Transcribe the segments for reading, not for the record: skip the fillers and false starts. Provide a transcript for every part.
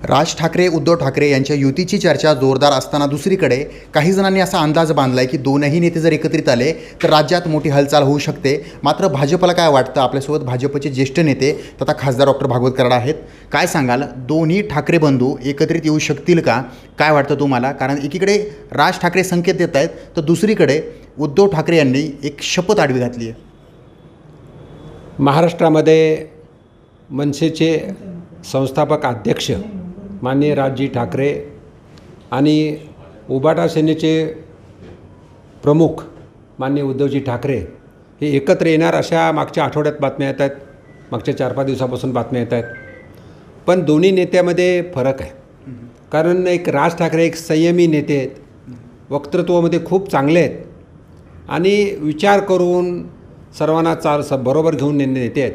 राज ठाकरे उद्धव ठाकरे यांच्या युतीची चर्चा जोरदार असताना दुसरीकडे काही जणांनी असा अंदाज बांधला आहे की दोनही नेते जर एकत्रित आले तर राज्यात मोठी हालचाल होऊ शकते। मात्र भाजपला काय वाटतं? आपल्यासोबत भाजपचे ज्येष्ठ नेते तथा खासदार डॉक्टर भागवत कराड आहेत। काय सांगाल, दोन्ही ठाकरे बंधू एकत्रित येऊ शकतील का? काय वाटतं तुम्हाला? कारण एकीकडे राज ठाकरे संकेत देत आहेत तर दुसरीकडे उद्धव ठाकरे यांनी एक शपथ आडवी घातली आहे। महाराष्ट्रामध्ये मनसेचे संस्थापक अध्यक्ष माननीय राजजी ठाकरे आणि उबाटा सेनेचे प्रमुख माननीय उद्धवजी ठाकरे हे एकत्र येणार अशा मागच्या आठवड्यात बातम्या येत आहेत, मागच्या 4-5 दिवसापासून बातम्या येत आहेत। पण दोन्ही नेत्यामध्ये फरक आहे, कारण एक राज ठाकरे एक संयमी नेते आहेत, वक्तृत्वामध्ये खूप चांगले आहेत आणि विचार करून सर्वांना बरोबर घेऊन नेते आहेत।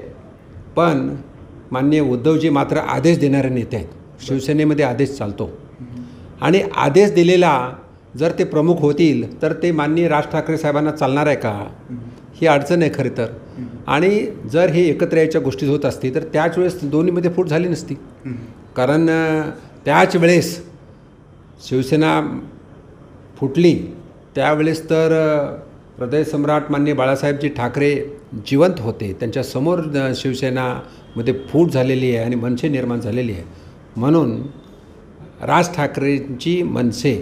पण माननीय उद्धवजी मात्र आदेश देणारे नेते आहेत। शिवसेनेमध्ये आदेश चालतो आणि आदेश दिलेला जर ते प्रमुख होतील तर ते माननीय राज ठाकरे साहेबांना चालणार आहे का, ही अडचण आहे खरं तर। आणि जर हे एकत्र यायच्या गोष्टी होत असती तर त्याच वेळेस दोन्हीमध्ये फूट झाली नसती, कारण त्याच वेळेस शिवसेना फुटली त्यावेळेस तर हृदयसम्राट माननीय बाळासाहेबजी ठाकरे जिवंत होते, त्यांच्यासमोर शिवसेनामध्ये फूट झालेली आहे आणि मनसे निर्माण झालेली आहे। म्हणून राज ठाकरेंची मनसे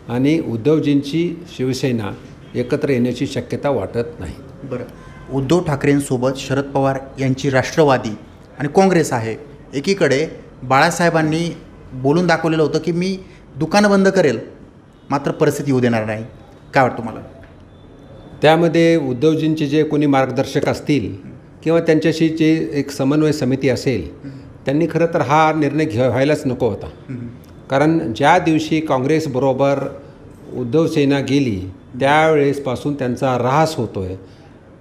आणि उद्धवजींची शिवसेना एकत्र येण्याची शक्यता वाटत नाही। बरं, उद्धव ठाकरेंसोबत शरद पवार यांची राष्ट्रवादी आणि काँग्रेस आहे। एकीकडे बाळासाहेबांनी बोलून दाखवलेलं होतं की मी दुकानं बंद करेल, मात्र परिस्थिती येऊ देणार नाही। काय वाटतं मला? त्यामध्ये उद्धवजींचे जे कोणी मार्गदर्शक असतील किंवा त्यांच्याशी जे एक समन्वय समिती असेल त्यांनी खरं तर हा निर्णय व्हायलाच नको होता, कारण ज्या दिवशी काँग्रेसबरोबर उद्धव सेना गेली त्यावेळेसपासून त्यांचा ऱ्हास होतो आहे।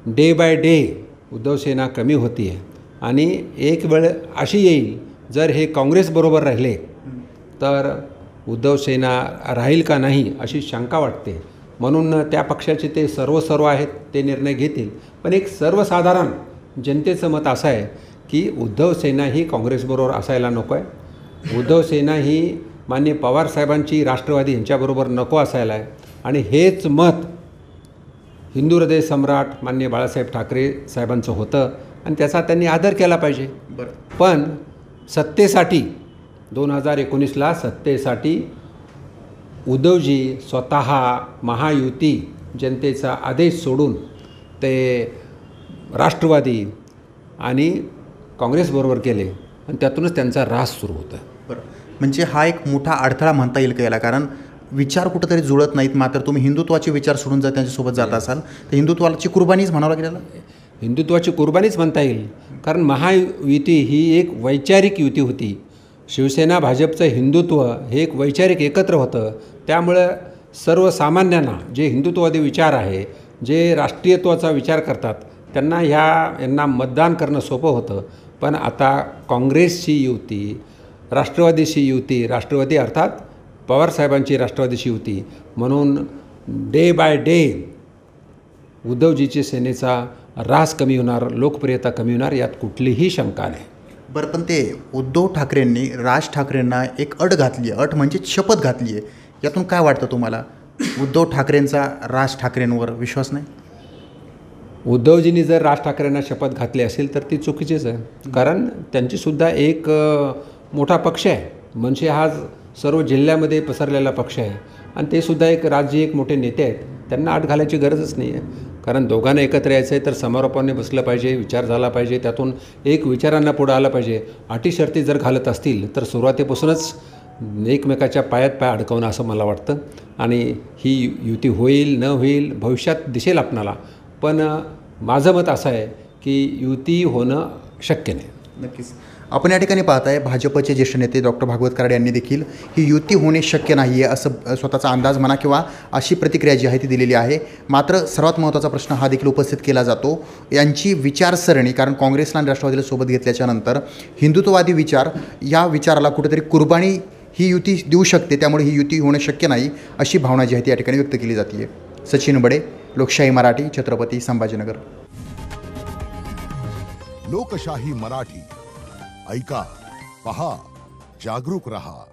डे बाय डे उद्धव सेना कमी होती आहे आणि एक वेळ अशी येईल जर हे काँग्रेसबरोबर राहिले तर उद्धव सेना राहील का नाही अशी शंका वाटते। म्हणून त्या पक्षाचे ते सर्व आहेत, ते निर्णय घेतील। पण एक सर्वसाधारण जनतेचं मत असं आहे की उद्धव सेना ही काँग्रेसबरोबर असायला नको आहे, उद्धव सेना ही माननीय पवारसाहेबांची राष्ट्रवादी यांच्याबरोबर नको असायला आहे। आणि हेच मत हिंदू हृदय सम्राट माननीय बाळासाहेब ठाकरे साहेबांचं होतं आणि त्याचा त्यांनी आदर केला पाहिजे। पण सत्तेसाठी 2019ला सत्तेसाठी उद्धवजी स्वतः महायुती जनतेचा आदेश सोडून ते राष्ट्रवादी आणि काँग्रेसबरोबर गेले आणि त्यातूनच त्यांचा ऱ्हास सुरू होता। बरं, म्हणजे हा एक मोठा अडथळा म्हणता येईल का याला? कारण विचार कुठंतरी जुळत नाहीत, मात्र तुम्ही हिंदुत्वाचे विचार सोडून जर त्यांच्यासोबत जात असाल तर हिंदुत्वाची कुर्बानीच म्हणावं लागेल। हिंदुत्वाची कुर्बानीच म्हणता येईल, कारण महायुती ही एक वैचारिक युती होती। शिवसेना भाजपचं हिंदुत्व हे एक वैचारिक एकत्र होतं, त्यामुळं सर्वसामान्यांना जे हिंदुत्ववादी विचार आहे, जे राष्ट्रीयत्वाचा विचार करतात त्यांना यांना मतदान करणं सोपं होतं। पण आता काँग्रेसची युती, राष्ट्रवादीशी युती, राष्ट्रवादी अर्थात पवारसाहेबांची राष्ट्रवादीशी युती, म्हणून डे बाय डे उद्धवजीची सेनेचा ऱ्हास कमी होणार, लोकप्रियता कमी होणार, यात कुठलीही शंका नाही। बरं, पण ते उद्धव ठाकरेंनी राज ठाकरेंना एक अट घातली आहे, अट म्हणजे शपथ घातली आहे। यातून काय वाटतं तुम्हाला? उद्धव ठाकरेंचा राज ठाकरेंवर विश्वास नाही? उद्धवजींनी जर राज ठाकरेंना शपथ घातली असेल तर ती चुकीचीच आहे, कारण त्यांचीसुद्धा एक मोठा पक्ष आहे। मनसे हा सर्व जिल्ह्यामध्ये पसरलेला पक्ष आहे आणि ते सुद्धा एक एक मोठे नेते आहेत, त्यांना अट घालायची गरजच नाही आहे। कारण दोघांना एकत्र यायचं आहे तर समारोपाने बसलं पाहिजे, विचार झाला पाहिजे, त्यातून एक विचारांना पुढं आलं पाहिजे। अटी शर्ती जर घालत असतील तर सुरुवातीपासूनच एकमेकाच्या पायात पाय अडकवणं असं मला वाटतं आणि ही युती होईल न होईल भविष्यात दिसेल आपणाला। पण माझं मत असं आहे की युती होणं शक्य नाही। नक्कीच आपण या ठिकाणी पाहताय भाजपचे ज्येष्ठ नेते डॉक्टर भागवत कराड यांनी देखील ही युती होणे शक्य नाही आहे असं स्वतःचा अंदाज म्हणा किंवा अशी प्रतिक्रिया जी आहे ती दिलेली आहे। मात्र सर्वात महत्त्वाचा प्रश्न हा देखील उपस्थित केला जातो, यांची विचारसरणी, कारण काँग्रेसला आणि राष्ट्रवादीला सोबत घेतल्याच्यानंतर हिंदुत्ववादी विचार, या विचाराला कुठेतरी कुर्बानी ही युती देऊ शकते, त्यामुळे ही युती होणं शक्य नाही अशी भावना जी आहे ती या ठिकाणी व्यक्त केली जाते। सचिन बडे, लोकशाही मराठी, छत्रपती संभाजीनगर। लोकशाही मराठी, ऐका, पहा, जागरूक रहा.